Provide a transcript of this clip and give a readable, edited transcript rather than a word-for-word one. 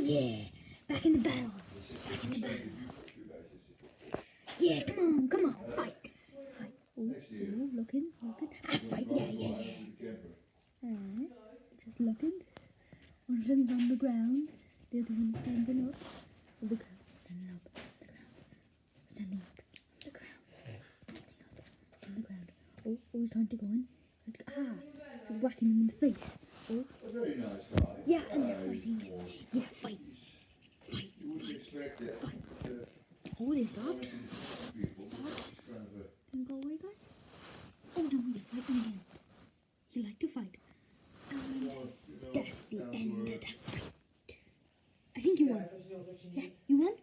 Yeah. Back in the battle. Back in the battle. Yeah, come on, fight. Fight. Ooh, looking. Ah, fight, yeah. Alright, just looking. One of them's on the ground, the other one's standing up. On the ground, standing up. The ground, standing up. The ground, standing up. On the ground. Oh, he's trying to go in. She's whacking him in the face. Oh. A very nice guy. Yeah, and they're fighting. Yeah, fight. Oh, they stopped. Can go away, guys? Oh no, you're fighting again. You like to fight. That's the end of the fight. I think you won. Yeah, you won?